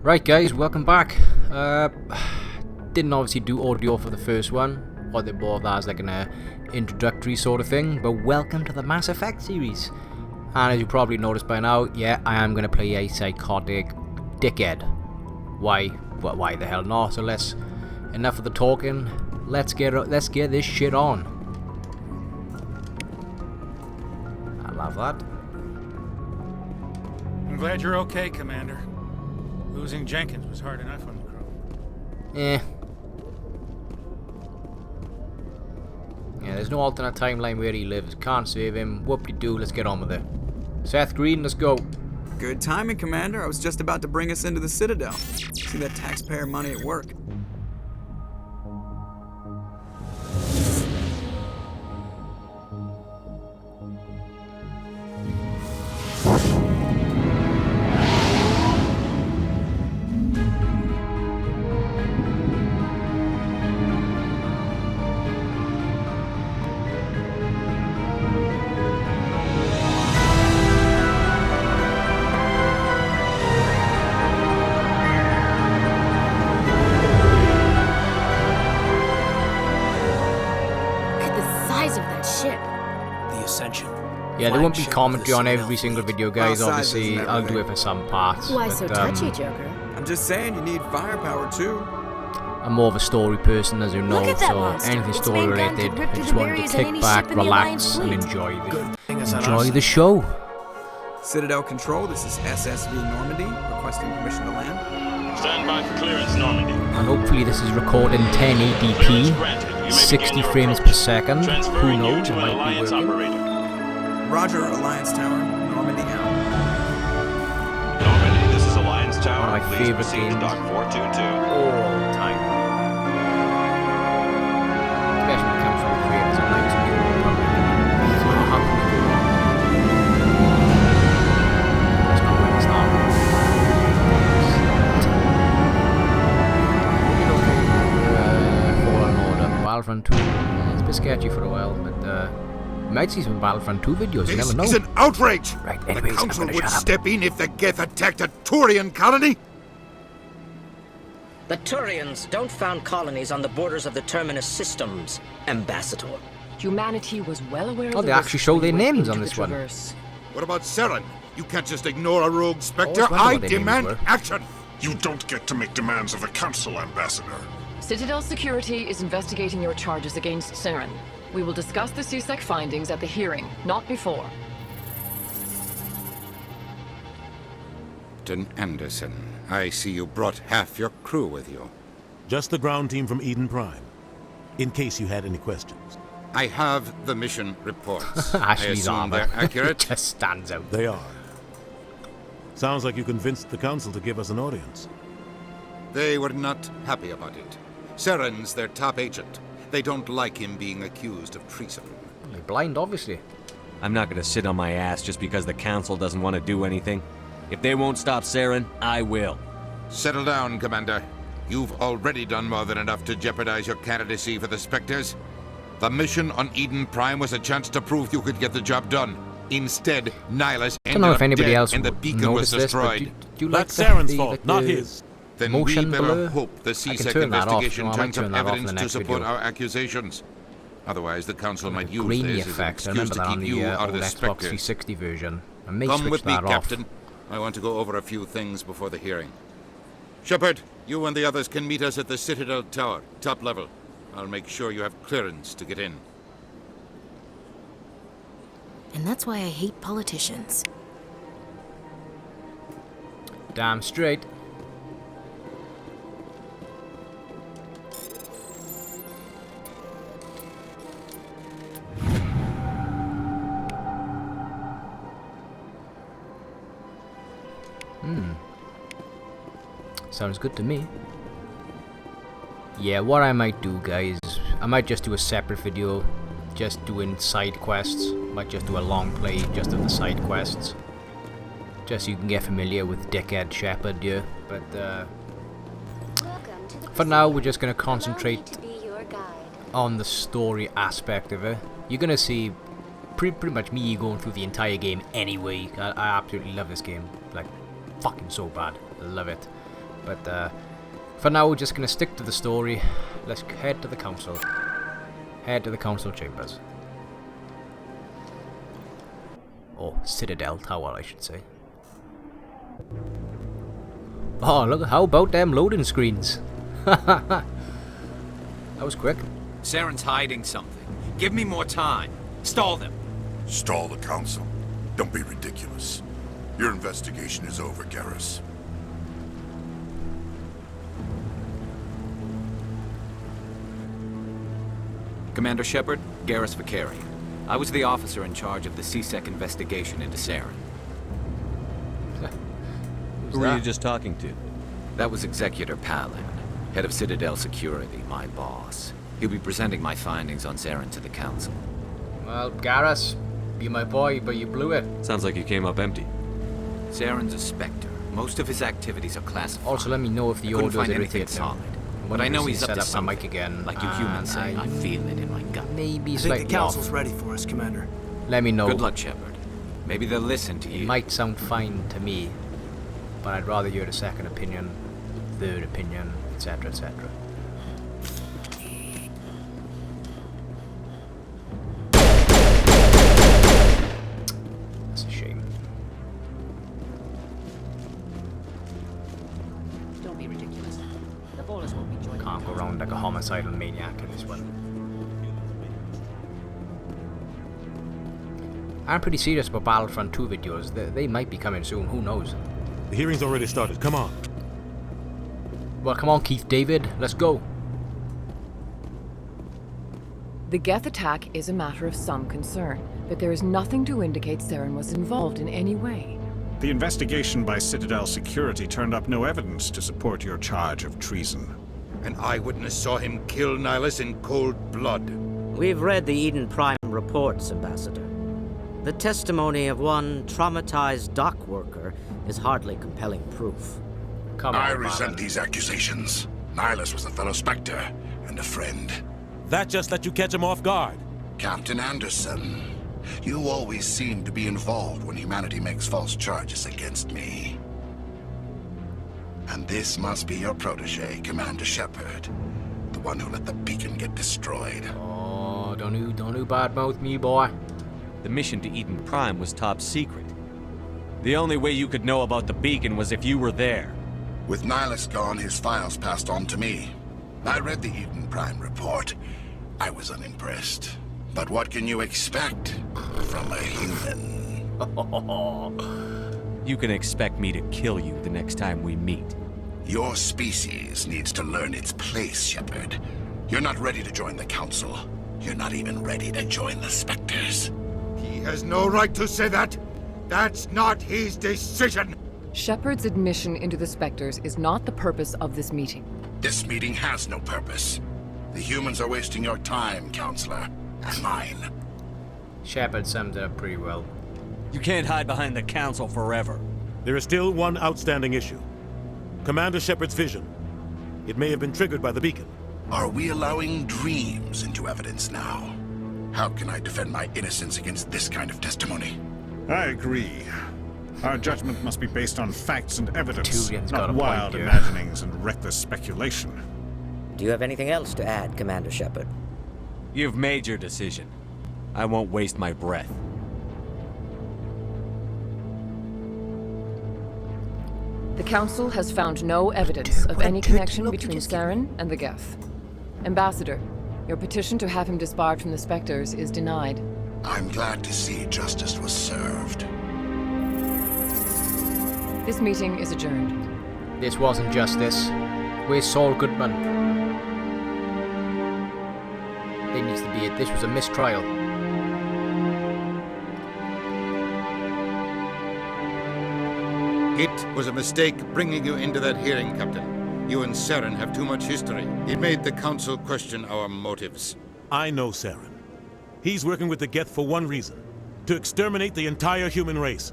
Right guys, welcome back. Didn't obviously do audio for the first one, what they bought that as like an introductory sort of thing, but welcome to the Mass Effect series. And as you probably noticed by now, yeah, I am going to play a psychotic dickhead. Why? Why the hell not? So enough of the talking, let's get this shit on. I love that. I'm glad you're okay, Commander. Losing Jenkins was hard enough on the crew. Yeah, there's no alternate timeline where he lives. Can't save him. Whoop-de-doo, let's get on with it. Seth Green, let's go. Good timing, Commander. I was just about to bring us into the Citadel. See that taxpayer money at work. Yeah, there won't be commentary on every single video, guys. Obviously, I'll do it for some parts. Why so touchy, Joker? I'm just saying, you need firepower too. I'm more of a story person, as you know, so anything story related, I just want to kick back, relax, and enjoy the show. Citadel Control, this is SSV Normandy, requesting permission to land. Stand by for clearance, Normandy. And hopefully this is recording 1080p, 60 frames per second. Who knows, it might be working. Roger, Alliance Tower, Normandy out. Normandy, this is Alliance Tower. One of my Please favorite proceed games to Dock 422. all the time. Especially when it comes from the creators of Knights of the Old Republic. So how can we go wrong? That's not where it's not. Fallen Order, Battlefront 2. It's been sketchy for a while, but we might see some Battlefront 2 videos, you never know. This is an outrage! Right, The anyways, Council I'm gonna would shut up. step in if the Geth attacked a Turian colony? The Turians don't found colonies on the borders of the Terminus systems, Ambassador. Humanity was well aware Oh, of they the actually risks show we their went names into on the this one. Traverse. What about Saren? You can't just ignore a rogue Spectre. Always wondered I what their names demand were. action! You don't get to make demands of the Council, Ambassador. Citadel Security is investigating your charges against Saren. We will discuss the CSEC findings at the hearing, not before. Captain Anderson, I see you brought half your crew with you. Just the ground team from Eden Prime, in case you had any questions. I have the mission reports. Ashley's I assume armor. they're accurate? It just stands out. They are. Sounds like you convinced the Council to give us an audience. They were not happy about it. Saren's their top agent. They don't like him being accused of treason. They're blind, obviously. I'm not gonna sit on my ass just because the Council doesn't want to do anything. If they won't stop Saren, I will. Settle down, Commander. You've already done more than enough to jeopardize your candidacy for the Spectres. The mission on Eden Prime was a chance to prove you could get the job done. Instead, Nihilus I don't know ended if up anybody dead else and the would beacon was notice this, but destroyed. do you like That's Saren's the, fault, like not the his. Then we motion better blur? hope the I can CSEC turn that off, investigation so I might turns turn up that off in evidence the to next support video. our accusations. Otherwise, the Council might use grainy this as an effect. I excuse remember to that on keep the you out old of the Xbox Spectres. 360 version. I may Come switch with me, that off. Captain. I want to go over a few things before the hearing. Shepard, you and the others can meet us at the Citadel Tower, top level. I'll make sure you have clearance to get in. And that's why I hate politicians. Damn straight. Sounds good to me. Yeah, what I might do, guys, I might just do a separate video just doing side quests. Might just do a long play just of the side quests, just so you can get familiar with Dickhead Shepard, yeah. But for now, we're just gonna concentrate on the story aspect of it. You're gonna see pretty much me going through the entire game anyway. I absolutely love this game, like fucking so bad. I love it. But for now, we're just gonna stick to the story. Let's head to the council. Head to the council chambers. Or Citadel Tower, I should say. Oh, look, how about them loading screens? That was quick. Saren's hiding something. Give me more time. Stall them. Stall the council? Don't be ridiculous. Your investigation is over, Garrus. Commander Shepard, Garrus Vicari. I was the officer in charge of the CSEC investigation into Saren. Who were you just talking to? That was Executor Palin, head of Citadel Security, my boss. He'll be presenting my findings on Saren to the council. Well, Garrus, you're my boy, but you blew it. Sounds like you came up empty. Saren's a Spectre. Most of his activities are classified. Also, let me know if the I couldn't audio find is anything irritating. solid. But I know he's up to set up something. my mic again. Like you humans say, I feel it in my gut. Maybe I slightly think the council's off. ready for us, Commander. Let me know. Good luck, Shepard. Maybe they'll listen to you. It might sound fine to me, but I'd rather hear a second opinion, third opinion, etc., etc. That's a shame. Don't be ridiculous. The ballers won't be joining. Can't go around like a homicidal maniac in this one. I'm pretty serious about Battlefront 2 videos. They might be coming soon, who knows? The hearing's already started. Come on. Well, come on, Keith David, let's go. The Geth attack is a matter of some concern, but there is nothing to indicate Saren was involved in any way. The investigation by Citadel Security turned up no evidence to support your charge of treason. An eyewitness saw him kill Nihilus in cold blood. We've read the Eden Prime reports, Ambassador. The testimony of one traumatized dock worker is hardly compelling proof. Come I on, resent man. these accusations. Nihilus was a fellow Spectre and a friend. That just let you catch him off guard. Captain Anderson, you always seem to be involved when humanity makes false charges against me. And this must be your protege, Commander Shepard, the one who let the beacon get destroyed. Oh, don't you badmouth me, boy. The mission to Eden Prime was top secret. The only way you could know about the beacon was if you were there. With Nihilus gone, his files passed on to me. I read the Eden Prime report. I was unimpressed. But what can you expect from a human? You can expect me to kill you the next time we meet. Your species needs to learn its place, Shepard. You're not ready to join the Council. You're not even ready to join the Spectres. He has no right to say that. That's not his decision. Shepard's admission into the Spectres is not the purpose of this meeting. This meeting has no purpose. The humans are wasting your time, Counselor, and mine. Shepard summed it up pretty well. You can't hide behind the Council forever. There is still one outstanding issue. Commander Shepard's vision. It may have been triggered by the beacon. Are we allowing dreams into evidence now? How can I defend my innocence against this kind of testimony? I agree. Our judgment must be based on facts and evidence, Tyrion's got not a point wild here. imaginings and reckless speculation. Do you have anything else to add, Commander Shepard? You've made your decision. I won't waste my breath. The Council has found no evidence of any connection between Saren and the Geth. Ambassador, your petition to have him disbarred from the Spectres is denied. I'm glad to see justice was served. This meeting is adjourned. This wasn't justice. Where's Saul Goodman? There needs to be it. This was a mistrial. It was a mistake bringing you into that hearing, Captain. You and Saren have too much history. It made the Council question our motives. I know Saren. He's working with the Geth for one reason. To exterminate the entire human race.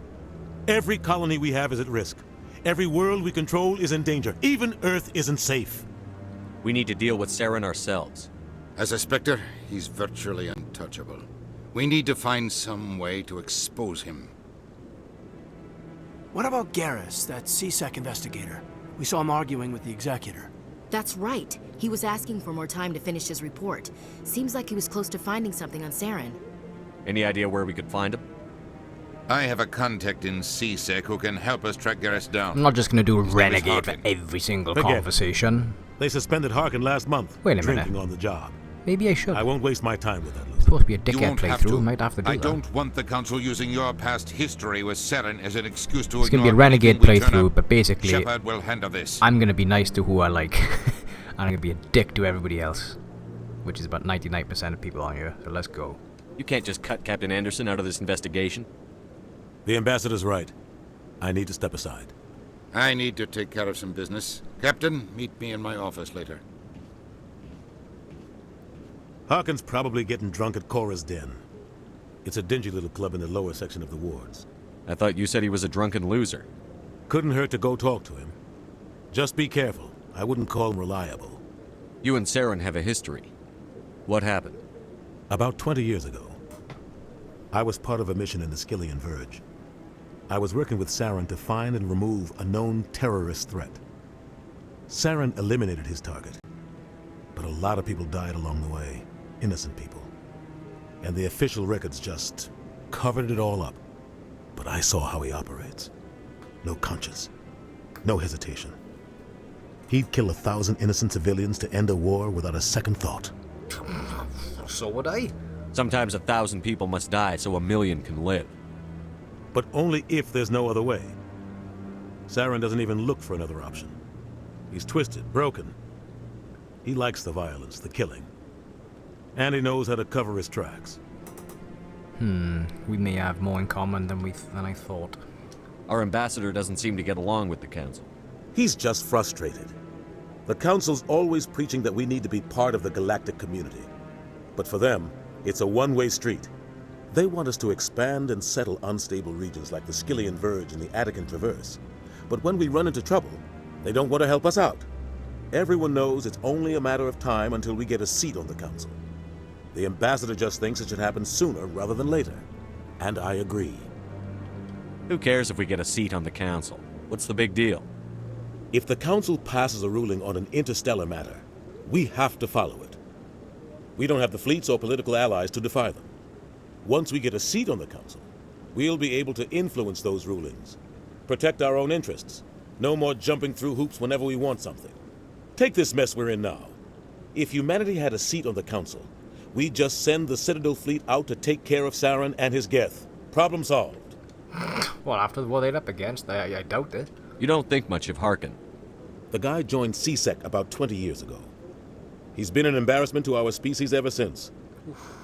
Every colony we have is at risk. Every world we control is in danger. Even Earth isn't safe. We need to deal with Saren ourselves. As a Spectre, he's virtually untouchable. We need to find some way to expose him. What about Garrus, that CSEC investigator? We saw him arguing with the Executor. That's right. He was asking for more time to finish his report. Seems like he was close to finding something on Saren. Any idea where we could find him? I have a contact in CSEC who can help us track Garrus down. I'm not just gonna do His name is Renegade for Harkin. every single Again. conversation. They suspended Harkin last month. Wait a minute. Drinking on the job. Maybe I should. I won't waste my time with that, It's loser. supposed to be a You dickhead won't have playthrough. to. Might have to do I that. don't want the Council using your past history with Saren as an excuse to It's gonna be a ignore Renegade anything we turn playthrough, up. but basically, Shepard will handle this. I'm gonna be nice to who I like. I'm gonna be a dick to everybody else. Which is about 99% of people on here, so let's go. You can't just cut Captain Anderson out of this investigation. The ambassador's right. I need to step aside. I need to take care of some business. Captain, meet me in my office later. Harkin's probably getting drunk at Cora's Den. It's a dingy little club in the lower section of the wards. I thought you said he was a drunken loser. Couldn't hurt to go talk to him. Just be careful. I wouldn't call him reliable. You and Saren have a history. What happened? About 20 years ago, I was part of a mission in the Skillian Verge. I was working with Saren to find and remove a known terrorist threat. Saren eliminated his target, but a lot of people died along the way, innocent people. And the official records just covered it all up. But I saw how he operates. No conscience, no hesitation. He'd kill 1,000 innocent civilians to end a war without a second thought. So would I. Sometimes 1,000 people must die so 1,000,000 can live. But only if there's no other way. Saren doesn't even look for another option. He's twisted, broken. He likes the violence, the killing. And he knows how to cover his tracks. We may have more in common than I thought. Our ambassador doesn't seem to get along with the Council. He's just frustrated. The Council's always preaching that we need to be part of the galactic community. But for them, it's a one-way street. They want us to expand and settle unstable regions like the Skillian Verge and the Attican Traverse. But when we run into trouble, they don't want to help us out. Everyone knows it's only a matter of time until we get a seat on the Council. The ambassador just thinks it should happen sooner rather than later. And I agree. Who cares if we get a seat on the Council? What's the big deal? If the Council passes a ruling on an interstellar matter, we have to follow it. We don't have the fleets or political allies to defy them. Once we get a seat on the Council, we'll be able to influence those rulings, protect our own interests. No more jumping through hoops whenever we want something. Take this mess we're in now. If humanity had a seat on the Council, we'd just send the Citadel fleet out to take care of Saren and his Geth. Problem solved. Well, after what they're up against, I doubt it. You don't think much of Harkin. The guy joined CSEC about 20 years ago. He's been an embarrassment to our species ever since.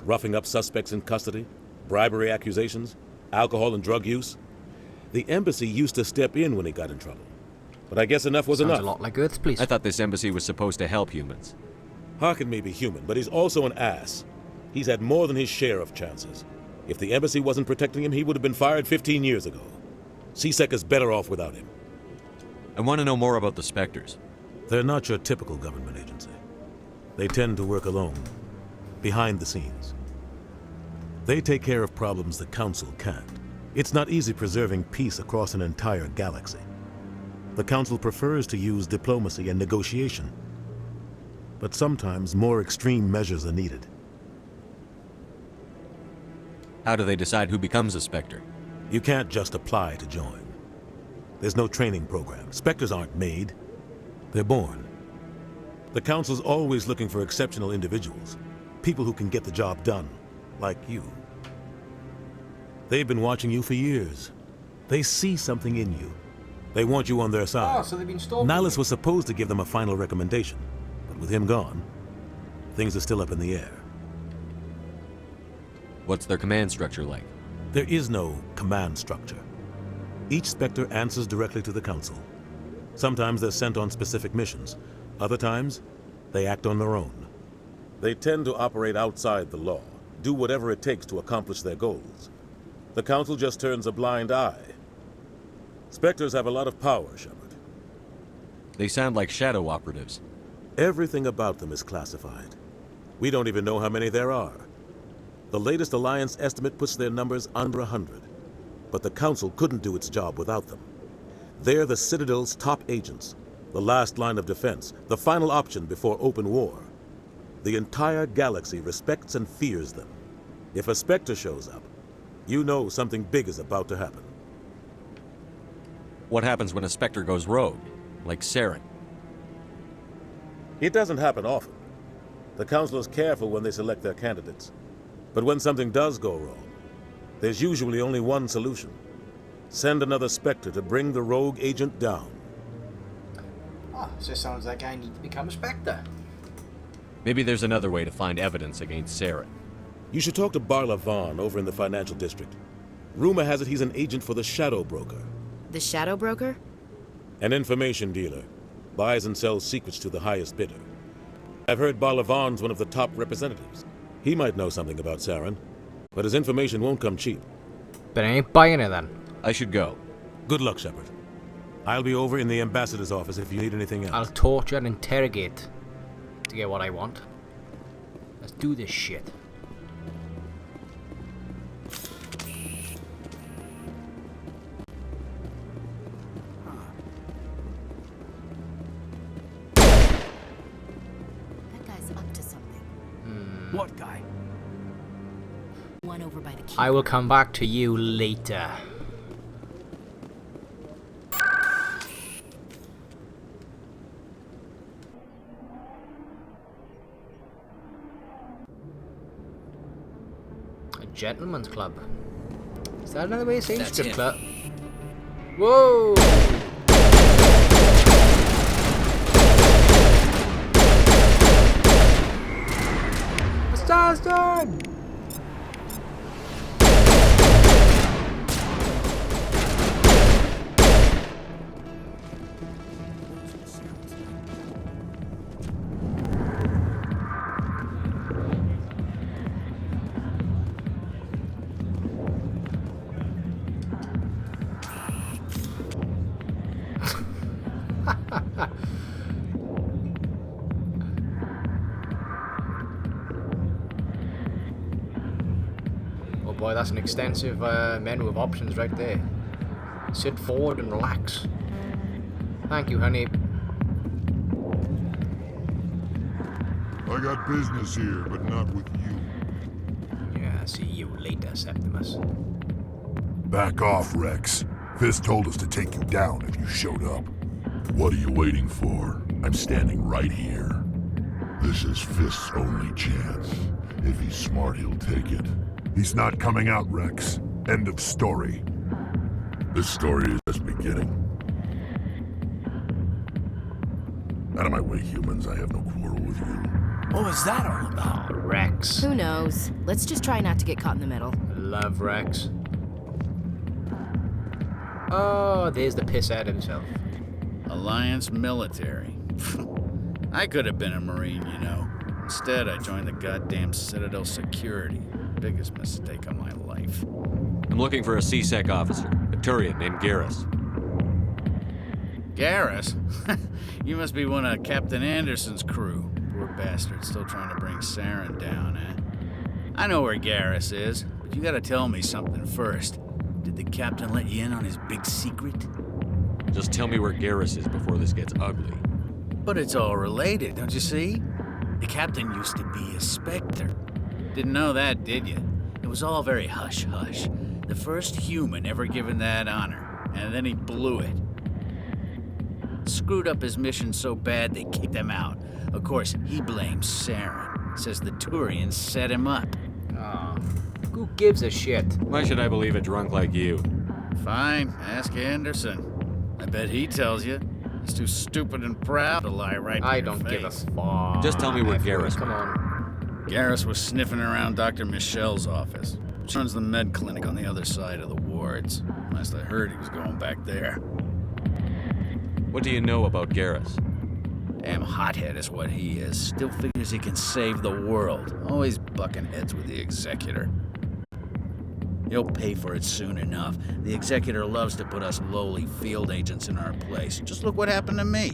Roughing up suspects in custody, bribery accusations, alcohol and drug use. The embassy used to step in when he got in trouble. But I guess enough was Sounds enough. a lot like Earth's police. I thought this embassy was supposed to help humans. Harkin may be human, but he's also an ass. He's had more than his share of chances. If the embassy wasn't protecting him, he would have been fired 15 years ago. CSEC is better off without him. I want to know more about the Spectres. They're not your typical government agency. They tend to work alone, behind the scenes. They take care of problems the Council can't. It's not easy preserving peace across an entire galaxy. The Council prefers to use diplomacy and negotiation. But sometimes more extreme measures are needed. How do they decide who becomes a Spectre? You can't just apply to join. There's no training program. Spectres aren't made. They're born. The Council's always looking for exceptional individuals. People who can get the job done. Like you. They've been watching you for years. They see something in you. They want you on their side. Oh, so they've been stalking Nihilus you. was supposed to give them a final recommendation. But with him gone, things are still up in the air. What's their command structure like? There is no command structure. Each Spectre answers directly to the Council. Sometimes they're sent on specific missions. Other times, they act on their own. They tend to operate outside the law, do whatever it takes to accomplish their goals. The Council just turns a blind eye. Spectres have a lot of power, Shepard. They sound like shadow operatives. Everything about them is classified. We don't even know how many there are. The latest Alliance estimate puts their numbers under 100. But the Council couldn't do its job without them. They're the Citadel's top agents, The last line of defense, the final option before open war. The entire galaxy respects and fears them. If a Spectre shows up, you know something big is about to happen. What happens when a Spectre goes rogue, like Saren? It doesn't happen often. The Council is careful when they select their candidates. But when something does go wrong, there's usually only one solution. Send another Spectre to bring the rogue agent down. Oh, so it sounds like I need to become a Spectre. Maybe there's another way to find evidence against Saren. You should talk to Barla Vaughn over in the financial district. Rumor has it he's an agent for the Shadow Broker. The Shadow Broker? An information dealer. Buys and sells secrets to the highest bidder. I've heard Barla Vaughn's one of the top representatives. He might know something about Saren, but his information won't come cheap. But I ain't buying it then. I should go. Good luck, Shepard. I'll be over in the ambassador's office if you need anything else. I'll torture and interrogate to get what I want. Let's do this shit. That guy's up to something. What guy? One over by the key. I will come back to you later. A gentleman's club. Is that another way of saying strip club? Whoa! The star's done! Oh boy, that's an extensive menu of options right there. Sit forward and relax. Thank you, honey. I got business here, but not with you. Yeah, see you later, Septimus. Back off, Rex. Fist told us to take you down if you showed up. What are you waiting for? I'm standing right here. This is Fist's only chance. If he's smart, he'll take it. He's not coming out, Rex. End of story. This story is just beginning. Out of my way, humans. I have no quarrel with you. What was that all about? Oh, Rex. Who knows? Let's just try not to get caught in the middle. Love Rex. Oh, there's the pisshead himself. Alliance military. I could have been a Marine, you know. Instead, I joined the goddamn Citadel Security. Biggest mistake of my life. I'm looking for a C-Sec officer, a Turian named Garrus. Garrus? You must be one of Captain Anderson's crew. Poor bastard, still trying to bring Saren down, eh? I know where Garrus is, but you gotta tell me something first. Did the captain let you in on his big secret? Just tell me where Garrus is before this gets ugly. But it's all related, don't you see? The captain used to be a Spectre. Didn't know that, did you? It was all very hush-hush. The first human ever given that honor, and then he blew it. Screwed up his mission so bad they kicked him out. Of course, he blames Saren. Says the Turians set him up. Oh, who gives a shit? Why should I believe a drunk like you? Fine, ask Anderson. I bet he tells you. He's too stupid and proud to lie right to I your don't give a face. fuck. Just tell me where Garrus Come went. on. Garrus was sniffing around Dr. Michelle's office. She runs the med clinic on the other side of the wards. Last I heard, he was going back there. What do you know about Garrus? Damn hothead is what he is. Still figures he can save the world. Always bucking heads with the Executor. He'll pay for it soon enough. The Executor loves to put us lowly field agents in our place. Just look what happened to me.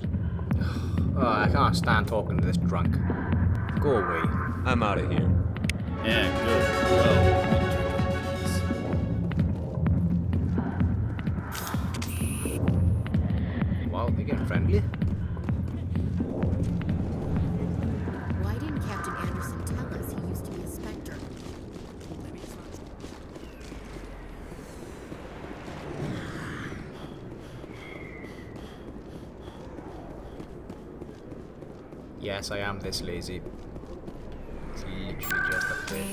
Oh, I can't stand talking to this drunk. Go away. I'm out of here. Yeah, good. Wow, they're getting friendly. Why didn't Captain Anderson tell us he used to be a Spectre? Yes, I am this lazy. It's literally just up there.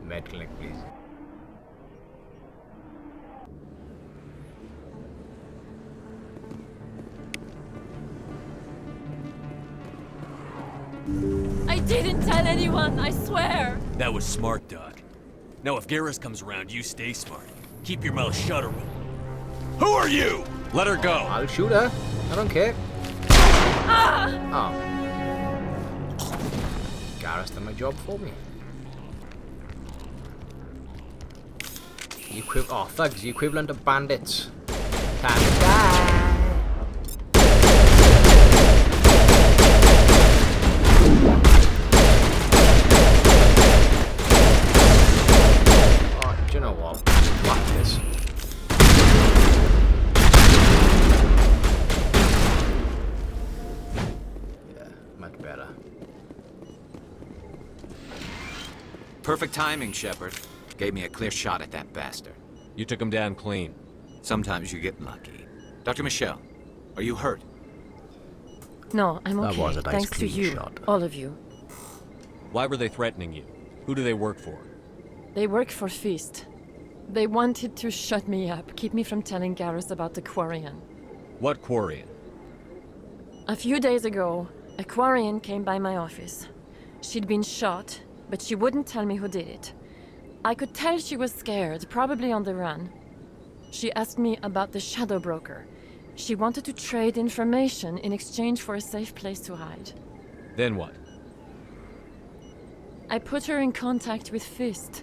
Med clinic, please. I didn't tell anyone, I swear! That was smart, Doc. Now if Garrus comes around, you stay smart. Keep your mouth shut or Who are you? Let her go. I'll shoot her. I don't care. Ah! Oh. Garrus done my job for me. Oh, thugs, the equivalent of bandits. Time to die. Oh, do you know what? Fuck this. Yeah, much better. Perfect timing, Shepard. Gave me a clear shot at that bastard. You took him down clean. Sometimes you get lucky. Dr. Michelle, are you hurt? No, I'm okay. That was a nice Thanks to clean you, shot. all of you. Why were they threatening you? Who do they work for? They work for Feast. They wanted to shut me up, keep me from telling Garrus about the Quarian. What Quarian? A few days ago, a Quarian came by my office. She'd been shot, but she wouldn't tell me who did it. I could tell she was scared, probably on the run. She asked me about the Shadow Broker. She wanted to trade information in exchange for a safe place to hide. Then what? I put her in contact with Fist.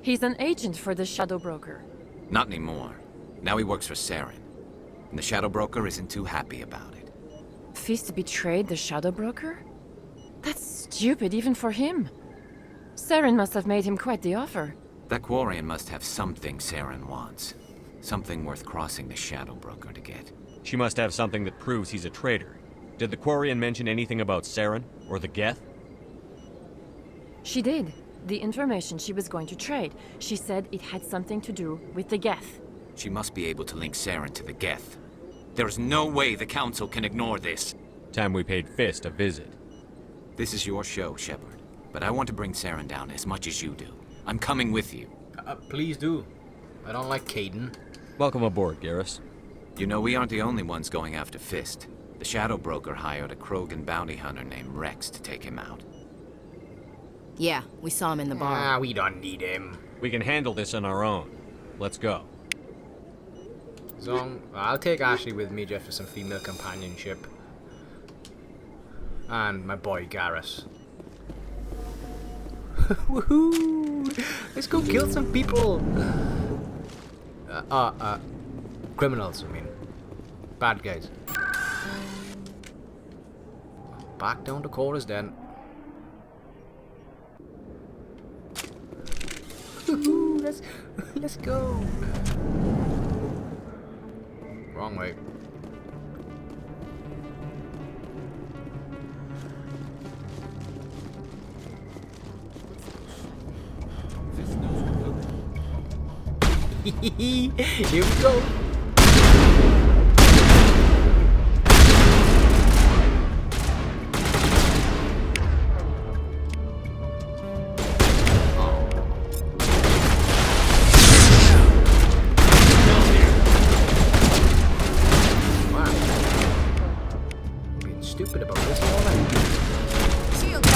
He's an agent for the Shadow Broker. Not anymore. Now he works for Saren. And the Shadow Broker isn't too happy about it. Fist betrayed the Shadow Broker? That's stupid even for him. Saren must have made him quite the offer. That Quarian must have something Saren wants. Something worth crossing the Shadow Broker to get. She must have something that proves he's a traitor. Did the Quarian mention anything about Saren or the Geth? She did. The information she was going to trade. She said it had something to do with the Geth. She must be able to link Saren to the Geth. There is no way the Council can ignore this. Time we paid Fist a visit. This is your show, Shepard. But I want to bring Saren down as much as you do. I'm coming with you. Please do. I don't like Caden. Welcome aboard, Garrus. You know, we aren't the only ones going after Fist. The Shadow Broker hired a Krogan bounty hunter named Rex to take him out. Yeah, we saw him in the bar. Ah, we don't need him. We can handle this on our own. Let's go. So, I'll take Ashley with me just for some female companionship. And my boy Garrus. Woohoo! Let's go kill some people! Criminals, I mean. Bad guys. Back down to quarters then. Woohoo! Let's go! Wrong way. Here we go. Stupid about this morning. Shield.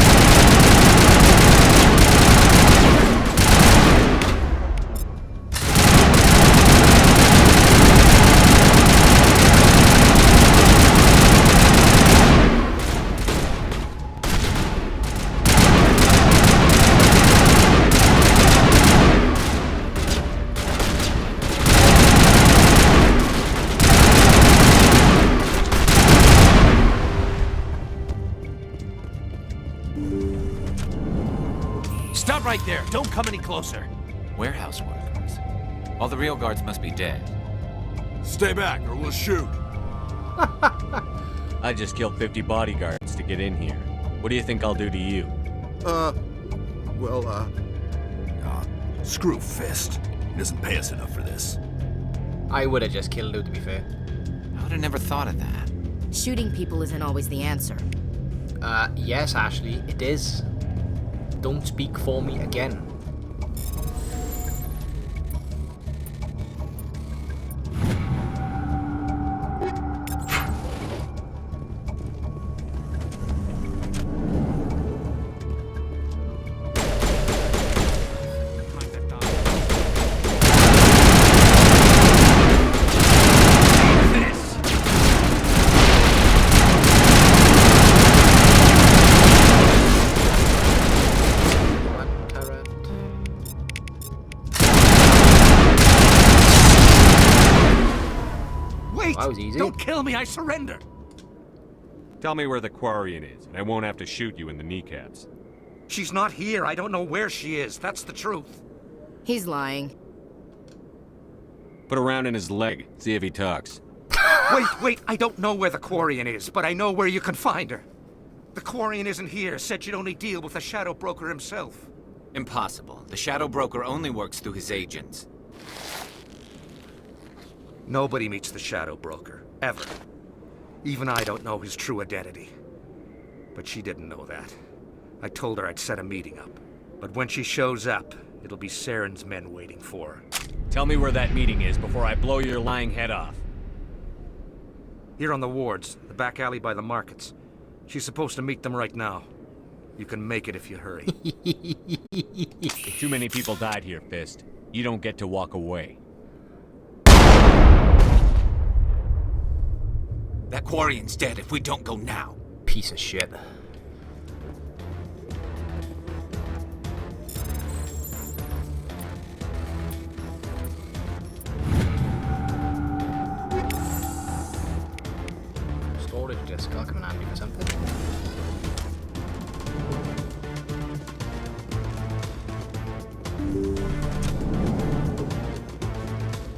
Stop right there. Don't come any closer. Warehouse workers. All the real guards must be dead. Stay back or we'll shoot. I just killed 50 bodyguards to get in here. What do you think I'll do to you? Screw Fist. He doesn't pay us enough for this. I would have just killed him, to be fair. I would have never thought of that. Shooting people isn't always the answer. Yes, Ashley, it is. Don't speak for me again. That was easy. Don't kill me, I surrender! Tell me where the Quarian is, and I won't have to shoot you in the kneecaps. She's not here. I don't know where she is. That's the truth. He's lying. Put a round in his leg, see if he talks. Wait, I don't know where the Quarian is, but I know where you can find her. The Quarian isn't here. Said you'd only deal with the Shadow Broker himself. Impossible. The Shadow Broker only works through his agents. Nobody meets the Shadow Broker, ever. Even I don't know his true identity. But she didn't know that. I told her I'd set a meeting up. But when she shows up, it'll be Saren's men waiting for her. Tell me where that meeting is before I blow your lying head off. Here on the wards, the back alley by the markets. She's supposed to meet them right now. You can make it if you hurry. Too many people died here, Fist. You don't get to walk away. That Quarian's dead if we don't go now. Piece of shit. Storage disk, I'll come in handy for something.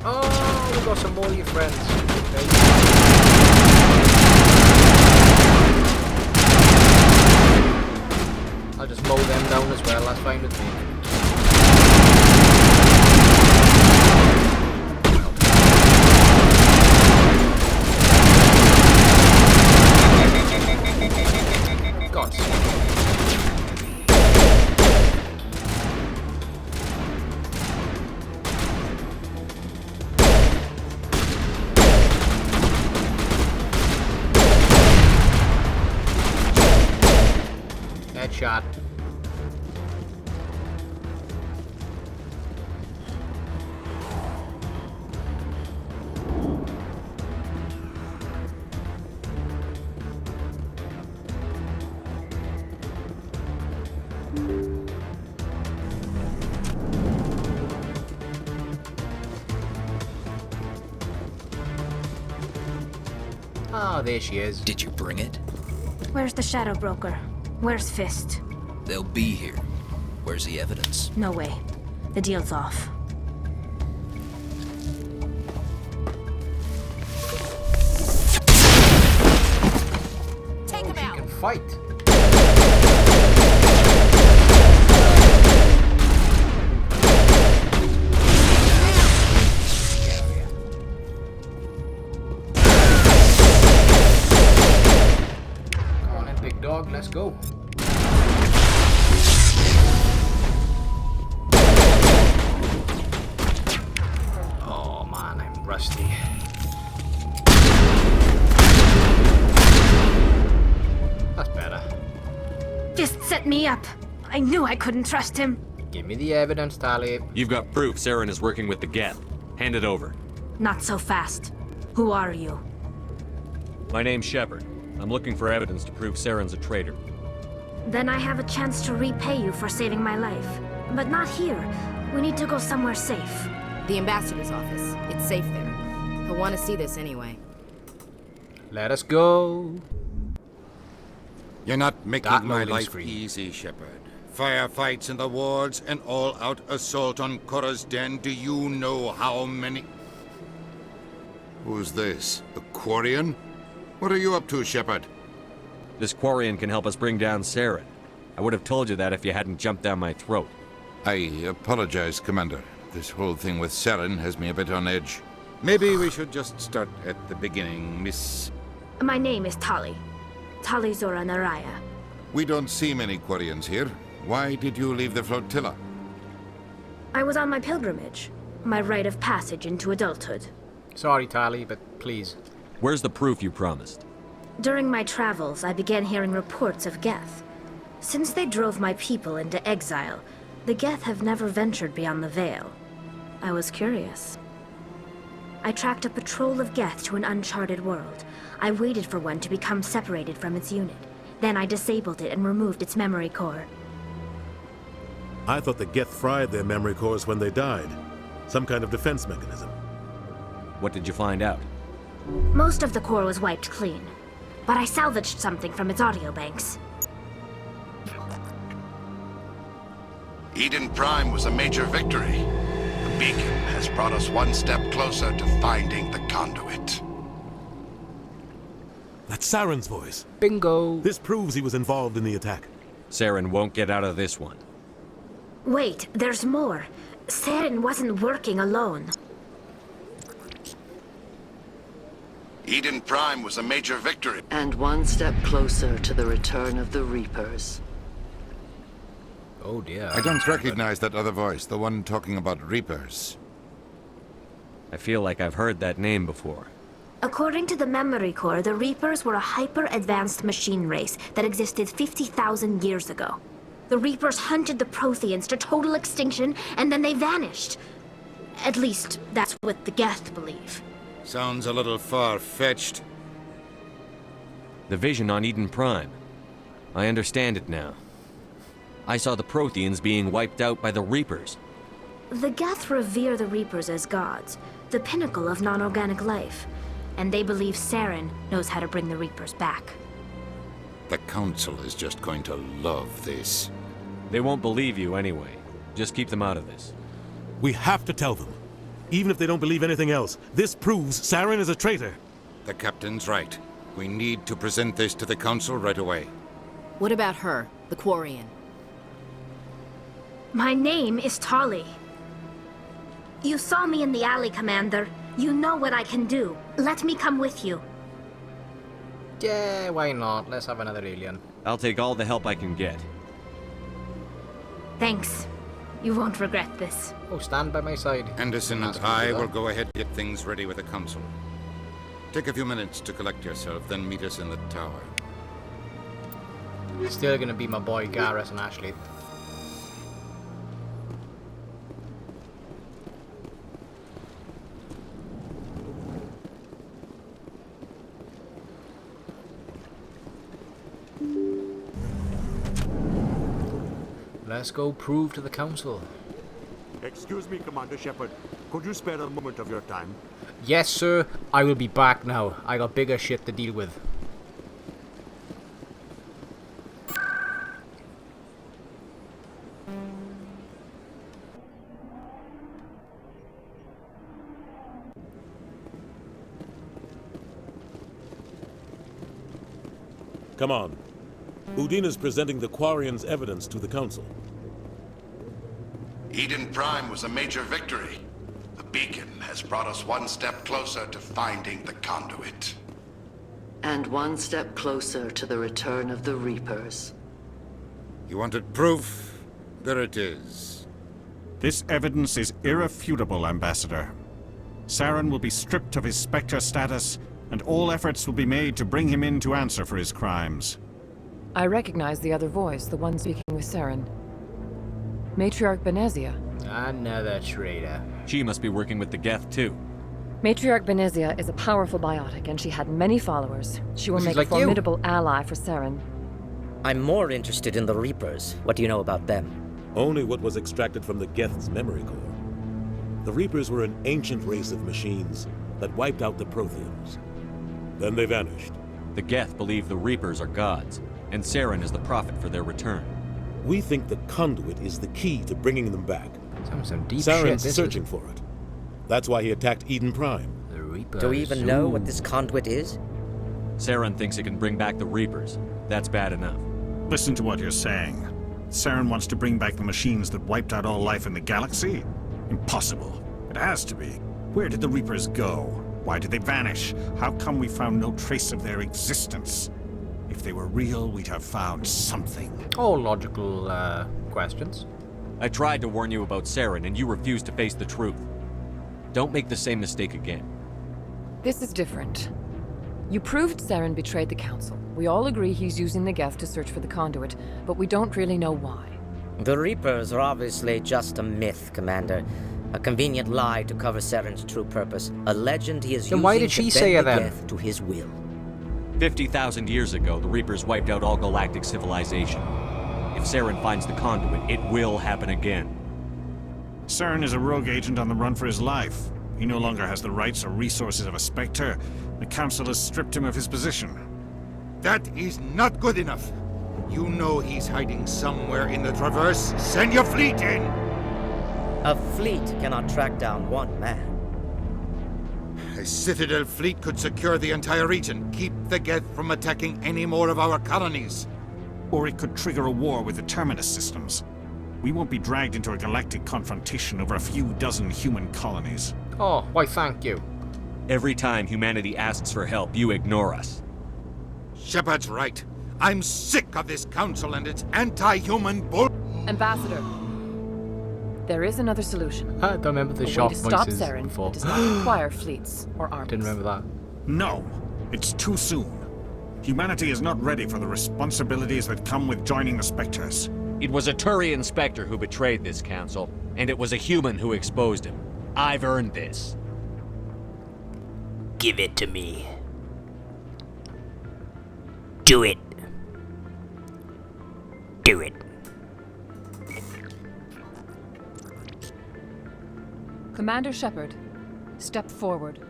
Oh, we got some more of your friends. I'll just mow them down as well, that's fine with me. God. Headshot. Oh, there she is. Did you bring it? Where's the Shadow Broker? Where's Fist? They'll be here. Where's the evidence? No way. The deal's off. Take him out. She can fight. Dog, let's go. Oh man, I'm rusty. That's better. Just set me up. I knew I couldn't trust him. Give me the evidence, Talib. You've got proof Saren is working with the Geth. Hand it over. Not so fast. Who are you? My name's Shepard. I'm looking for evidence to prove Saren's a traitor. Then I have a chance to repay you for saving my life. But not here. We need to go somewhere safe. The ambassador's office. It's safe there. He'll want to see this anyway. Let us go. You're not making That my loading life screen. easy, Shepard. Firefights in the wards, an all-out assault on Korra's den. Do you know how many... Who's this? A Quarian? What are you up to, Shepard? This Quarian can help us bring down Saren. I would have told you that if you hadn't jumped down my throat. I apologize, Commander. This whole thing with Saren has me a bit on edge. Maybe we should just start at the beginning, Miss... My name is Tali. Tali Zora Naraya. We don't see many Quarians here. Why did you leave the flotilla? I was on my pilgrimage. My rite of passage into adulthood. Sorry, Tali, but please. Where's the proof you promised? During my travels, I began hearing reports of Geth. Since they drove my people into exile, the Geth have never ventured beyond the Veil. I was curious. I tracked a patrol of Geth to an uncharted world. I waited for one to become separated from its unit. Then I disabled it and removed its memory core. I thought the Geth fried their memory cores when they died. Some kind of defense mechanism. What did you find out? Most of the core was wiped clean, but I salvaged something from its audio banks. Eden Prime was a major victory. The beacon has brought us one step closer to finding the conduit. That's Saren's voice. Bingo! This proves he was involved in the attack. Saren won't get out of this one. Wait, there's more. Saren wasn't working alone. Eden Prime was a major victory. And one step closer to the return of the Reapers. Oh dear. I don't recognize that other voice, the one talking about Reapers. I feel like I've heard that name before. According to the memory core, the Reapers were a hyper-advanced machine race that existed 50,000 years ago. The Reapers hunted the Protheans to total extinction, and then they vanished. At least, that's what the Geth believe. Sounds a little far-fetched. The vision on Eden Prime. I understand it now. I saw the Protheans being wiped out by the Reapers. The Geth revere the Reapers as gods, the pinnacle of non-organic life. And they believe Saren knows how to bring the Reapers back. The Council is just going to love this. They won't believe you anyway. Just keep them out of this. We have to tell them. Even if they don't believe anything else, this proves Saren is a traitor. The Captain's right. We need to present this to the Council right away. What about her, the Quarian? My name is Tali. You saw me in the alley, Commander. You know what I can do. Let me come with you. Yeah, why not? Let's have another alien. I'll take all the help I can get. Thanks. You won't regret this. Oh, stand by my side. Anderson and I will go ahead and get things ready with the Council. Take a few minutes to collect yourself, then meet us in the tower. Still gonna be my boy Garrus and Ashley. Let's go prove to the Council. Excuse me, Commander Shepard. Could you spare a moment of your time? Yes, sir. I will be back now. I got bigger shit to deal with. Come on. Udina's presenting the Quarian's evidence to the Council. Eden Prime was a major victory. The beacon has brought us one step closer to finding the conduit. And one step closer to the return of the Reapers. You wanted proof? There it is. This evidence is irrefutable, Ambassador. Saren will be stripped of his Spectre status, and all efforts will be made to bring him in to answer for his crimes. I recognize the other voice, the one speaking with Saren. Matriarch Benezia. Another traitor. She must be working with the Geth, too. Matriarch Benezia is a powerful biotic, and she had many followers. She will make a formidable ally for Saren. I'm more interested in the Reapers. What do you know about them? Only what was extracted from the Geth's memory core. The Reapers were an ancient race of machines that wiped out the Protheans. Then they vanished. The Geth believe the Reapers are gods, and Saren is the prophet for their return. We think the conduit is the key to bringing them back. Some deep Saren's shit, searching for it. That's why he attacked Eden Prime. The Reapers. Do we even know what this conduit is? Saren thinks it can bring back the Reapers. That's bad enough. Listen to what you're saying. Saren wants to bring back the machines that wiped out all life in the galaxy? Impossible. It has to be. Where did the Reapers go? Why did they vanish? How come we found no trace of their existence? If they were real, we'd have found something. All logical questions. I tried to warn you about Saren, and you refused to face the truth. Don't make the same mistake again. This is different. You proved Saren betrayed the Council. We all agree he's using the Geth to search for the conduit, but we don't really know why. The Reapers are obviously just a myth, Commander. A convenient lie to cover Saren's true purpose. A legend he is Then why did using she to say bend it the then? Geth to his will. 50,000 years ago, the Reapers wiped out all galactic civilization. If Saren finds the conduit, it will happen again. Saren is a rogue agent on the run for his life. He no longer has the rights or resources of a Spectre. The Council has stripped him of his position. That is not good enough. You know he's hiding somewhere in the Traverse. Send your fleet in! A fleet cannot track down one man. A Citadel fleet could secure the entire region, keep the Geth from attacking any more of our colonies. Or it could trigger a war with the Terminus systems. We won't be dragged into a galactic confrontation over a few dozen human colonies. Oh, why thank you. Every time humanity asks for help, you ignore us. Shepard's right. I'm sick of this council and its anti-human bull... Ambassador, there is another solution. I don't remember the A way shop to stop voices Saren before. that does not require fleets or armies. Didn't remember that. No, it's too soon. Humanity is not ready for the responsibilities that come with joining the Spectres. It was a Turian Spectre who betrayed this council, and it was a human who exposed him. I've earned this. Give it to me. Do it. Do it. Commander Shepard, step forward.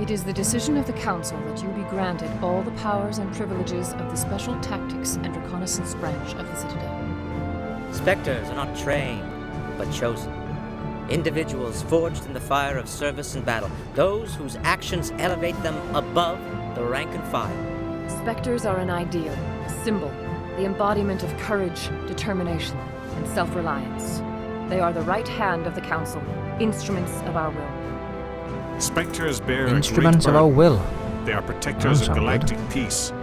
It is the decision of the Council that you be granted all the powers and privileges of the Special Tactics and Reconnaissance branch of the Citadel. Spectres are not trained, but chosen. Individuals forged in the fire of service and battle. Those whose actions elevate them above the rank and file. Spectres are an ideal, a symbol, the embodiment of courage, determination, and self-reliance. They are the right hand of the Council, instruments of our will. Spectres bear Instruments a of great our burden. will. They are protectors of Sounds galactic peace,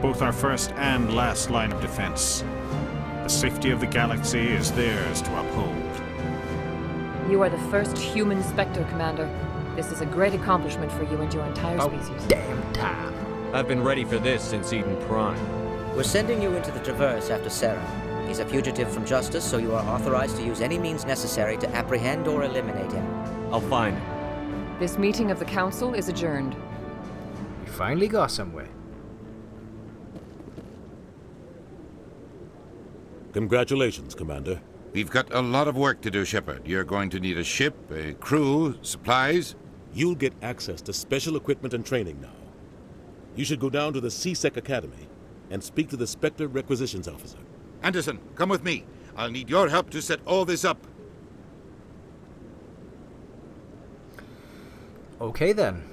both our first and last line of defense. The safety of the galaxy is theirs to uphold. You are the first human Spectre, Commander. This is a great accomplishment for you and your entire species. Damn time. I've been ready for this since Eden Prime. We're sending you into the Traverse after Saren. He's a fugitive from justice, so you are authorized to use any means necessary to apprehend or eliminate him. I'll find him. This meeting of the Council is adjourned. We finally got somewhere. Congratulations, Commander. We've got a lot of work to do, Shepard. You're going to need a ship, a crew, supplies. You'll get access to special equipment and training now. You should go down to the CSEC Academy and speak to the Spectre Requisitions Officer. Anderson, come with me. I'll need your help to set all this up. Okay then.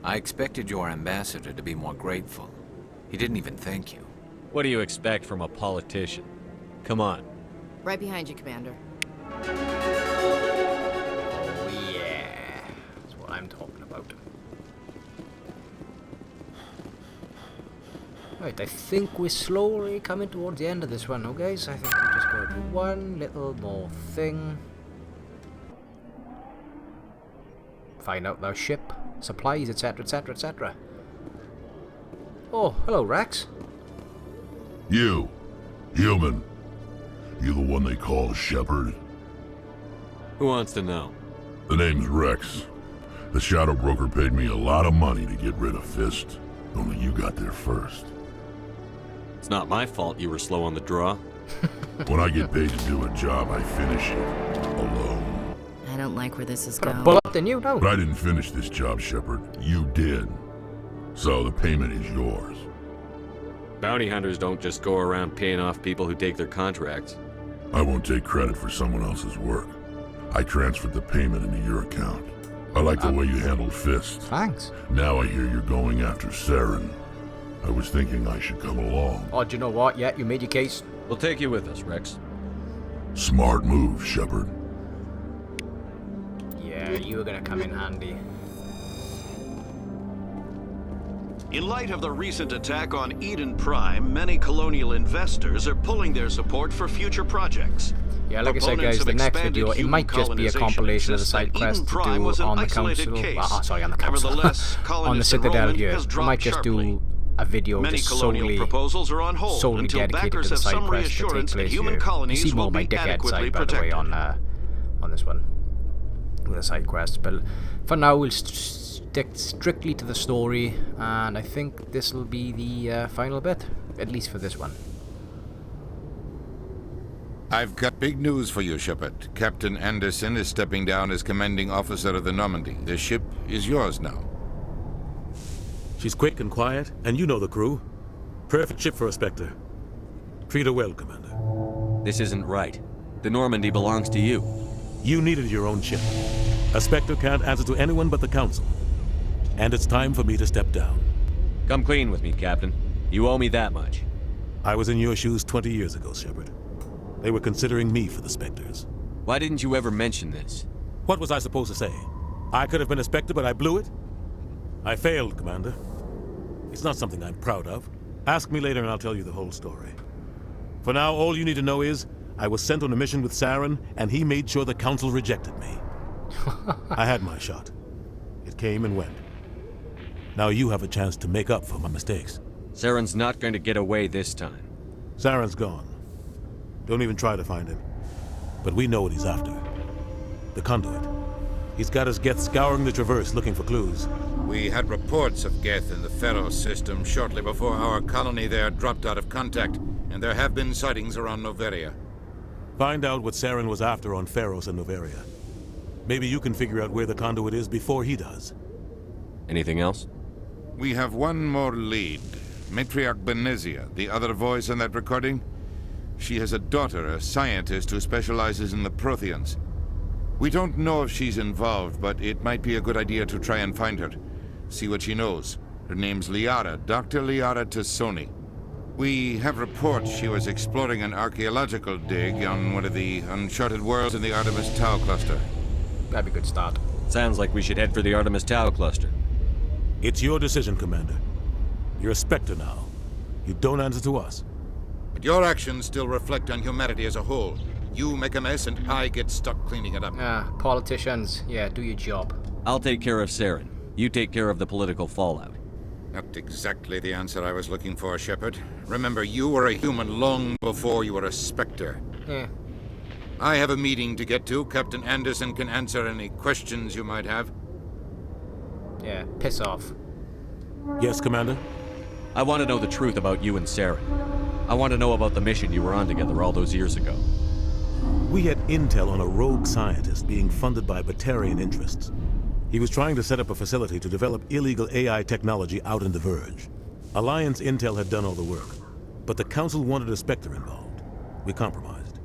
I expected your ambassador to be more grateful. He didn't even thank you. What do you expect from a politician? Come on. Right behind you, Commander. Oh yeah. That's what I'm talking about. Right, I think we're slowly coming towards the end of this one, okay? So I think we're just going to do one little more thing. Find out their ship, supplies, etc, etc, etc. Oh, hello, Rex. You, human. You the one they call Shepard? Who wants to know? The name's Rex. The Shadow Broker paid me a lot of money to get rid of Fist. Only you got there first. It's not my fault you were slow on the draw. When I get paid to do a job, I finish it. Alone. I don't like where this is going. Pull up the new note. But I didn't finish this job, Shepard. You did. So the payment is yours. Bounty hunters don't just go around paying off people who take their contracts. I won't take credit for someone else's work. I transferred the payment into your account. I like the way you handled Fist. Thanks. Now I hear you're going after Saren. I was thinking I should come along. Oh, do you know what? Yeah, you made your case. We'll take you with us, Rex. Smart move, Shepard. Yeah, you were gonna come in handy. In light of the recent attack on Eden Prime, many colonial investors are pulling their support for future projects. Yeah, like I said, guys, the next video, it might just be a compilation of the side quests to do on the council. On the council. On the Citadel here. I might just do a video just solely dedicated to the side quests that take place here. You see more of my dickhead side, by the way, on this one. With the side quests. But for now, we'll stick strictly to the story, and I think this will be the final bit, at least for this one. I've got big news for you, Shepard. Captain Anderson is stepping down as commanding officer of the Normandy. The ship is yours now. She's quick and quiet, and you know the crew. Perfect ship for a Spectre. Treat her well, Commander. This isn't right. The Normandy belongs to you. You needed your own ship. A Spectre can't answer to anyone but the Council. And it's time for me to step down. Come clean with me, Captain. You owe me that much. I was in your shoes 20 years ago, Shepard. They were considering me for the Spectres. Why didn't you ever mention this? What was I supposed to say? I could have been a Spectre, but I blew it? I failed, Commander. It's not something I'm proud of. Ask me later and I'll tell you the whole story. For now, all you need to know is, I was sent on a mission with Saren, and he made sure the Council rejected me. I had my shot. It came and went. Now you have a chance to make up for my mistakes. Saren's not going to get away this time. Saren's gone. Don't even try to find him. But we know what he's after. The conduit. He's got his Geth scouring the Traverse looking for clues. We had reports of Geth in the Pharos system shortly before our colony there dropped out of contact, and there have been sightings around Noveria. Find out what Saren was after on Pharos and Noveria. Maybe you can figure out where the conduit is before he does. Anything else? We have one more lead. Matriarch Benezia, the other voice in that recording. She has a daughter, a scientist who specializes in the Protheans. We don't know if she's involved, but it might be a good idea to try and find her. See what she knows. Her name's Liara, Dr. Liara Tassoni. We have reports she was exploring an archaeological dig on one of the uncharted worlds in the Artemis Tau cluster. That'd be a good start. Sounds like we should head for the Artemis Tau cluster. It's your decision, Commander. You're a Spectre now. You don't answer to us. But your actions still reflect on humanity as a whole. You make a mess and I get stuck cleaning it up. Politicians, yeah, do your job. I'll take care of Saren. You take care of the political fallout. Not exactly the answer I was looking for, Shepard. Remember, you were a human long before you were a Spectre. Yeah. I have a meeting to get to. Captain Anderson can answer any questions you might have. Yeah, piss off. Yes, Commander? I want to know the truth about you and Saren. I want to know about the mission you were on together all those years ago. We had intel on a rogue scientist being funded by Batarian interests. He was trying to set up a facility to develop illegal AI technology out in the Verge. Alliance intel had done all the work, but the Council wanted a Spectre involved. We compromised.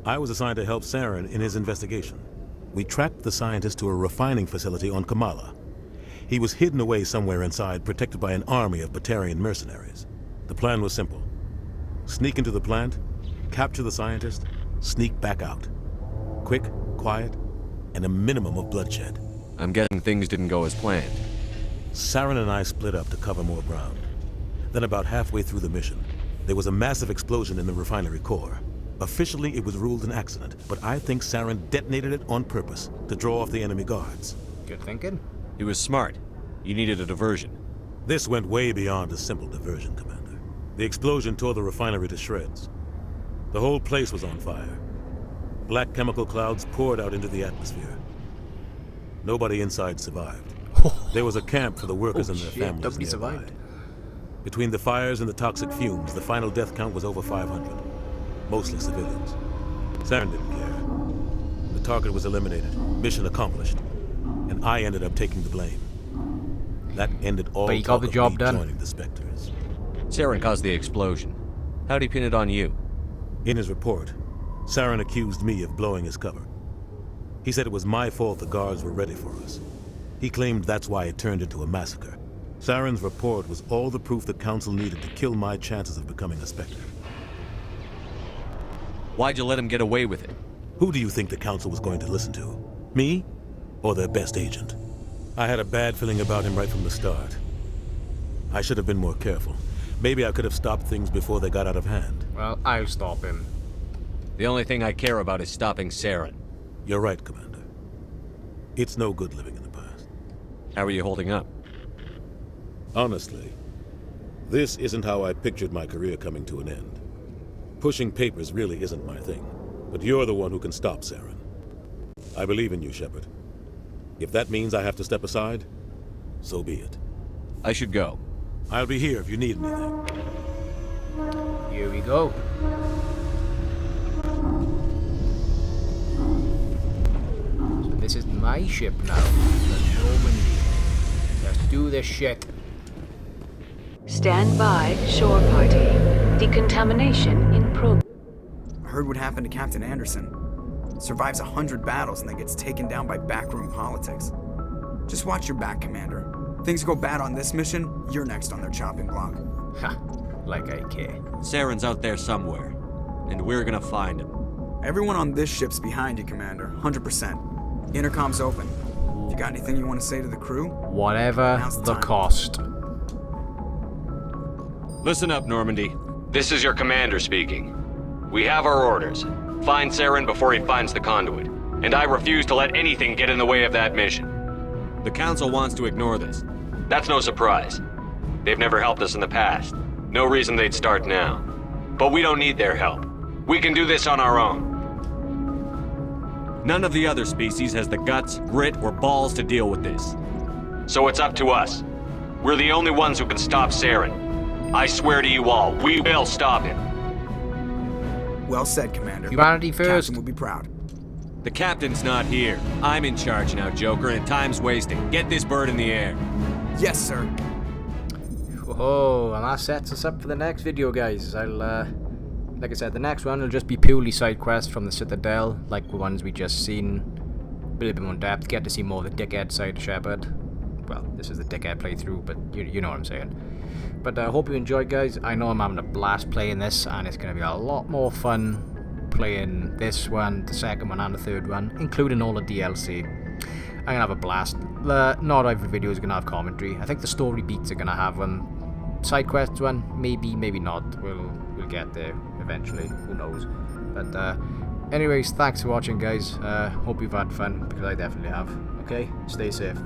I was assigned to help Saren in his investigation. We tracked the scientist to a refining facility on Kamala. He was hidden away somewhere inside, protected by an army of Batarian mercenaries. The plan was simple. Sneak into the plant, capture the scientist, sneak back out. Quick, quiet, and a minimum of bloodshed. I'm guessing things didn't go as planned. Saren and I split up to cover more ground. Then about halfway through the mission, there was a massive explosion in the refinery core. Officially, it was ruled an accident, but I think Saren detonated it on purpose to draw off the enemy guards. Good thinking. He was smart. You needed a diversion. This went way beyond a simple diversion, Commander. The explosion tore the refinery to shreds. The whole place was on fire. Black chemical clouds poured out into the atmosphere. Nobody inside survived. There was a camp for the workers and their families. Nobody survived. Between the fires and the toxic fumes, the final death count was over 500. mostly civilians. Saren didn't care. The target was eliminated, mission accomplished, and I ended up taking the blame. That ended all but he got the job done. Joining the Spectres. Saren caused the explosion. How'd he pin it on you? In his report, Saren accused me of blowing his cover. He said it was my fault the guards were ready for us. He claimed that's why it turned into a massacre. Saren's report was all the proof the Council needed to kill my chances of becoming a Spectre. Why'd you let him get away with it? Who do you think the Council was going to listen to? Me? Or their best agent? I had a bad feeling about him right from the start. I should have been more careful. Maybe I could have stopped things before they got out of hand. Well, I'll stop him. The only thing I care about is stopping Saren. You're right, Commander. It's no good living in the past. How are you holding up? Honestly, this isn't how I pictured my career coming to an end. Pushing papers really isn't my thing, but you're the one who can stop Saren. I believe in you, Shepard. If that means I have to step aside, so be it. I should go. I'll be here if you need anything. Here we go. So this is my ship now. The Normandy. Let's do this shit. Stand by, shore party. Decontamination in progress. I heard what happened to Captain Anderson. Survives 100 battles and then gets taken down by backroom politics. Just watch your back, Commander. Things go bad on this mission, you're next on their chopping block. Ha, like I care. Saren's out there somewhere, and we're gonna find him. Everyone on this ship's behind you, Commander. 100%. Intercom's open. You got anything you want to say to the crew? Whatever the cost. Listen up, Normandy. This is your commander speaking. We have our orders. Find Saren before he finds the conduit. And I refuse to let anything get in the way of that mission. The Council wants to ignore this. That's no surprise. They've never helped us in the past. No reason they'd start now. But we don't need their help. We can do this on our own. None of the other species has the guts, grit, or balls to deal with this. So it's up to us. We're the only ones who can stop Saren. I swear to you all, we will stop him. Well said, Commander. Humanity first. Captain will be proud. The captain's not here. I'm in charge now, Joker, and time's wasting. Get this bird in the air. Yes, sir. Whoa, and that sets us up for the next video, guys. Like I said, the next one will just be purely side quests from the Citadel, like the ones we just seen. A little bit more in depth, get to see more of the dickhead side of Shepard. Well, this is the dickhead playthrough, but you know what I'm saying. But I hope you enjoyed, guys. I know I'm having a blast playing this, and it's going to be a lot more fun playing this one, the second one, and the third one, including all the DLC. I'm going to have a blast. Not every video is going to have commentary. I think the story beats are going to have one. Side quests one, maybe, maybe not. We'll get there eventually. Who knows? But anyways, thanks for watching, guys. Hope you've had fun, because I definitely have. Okay, stay safe.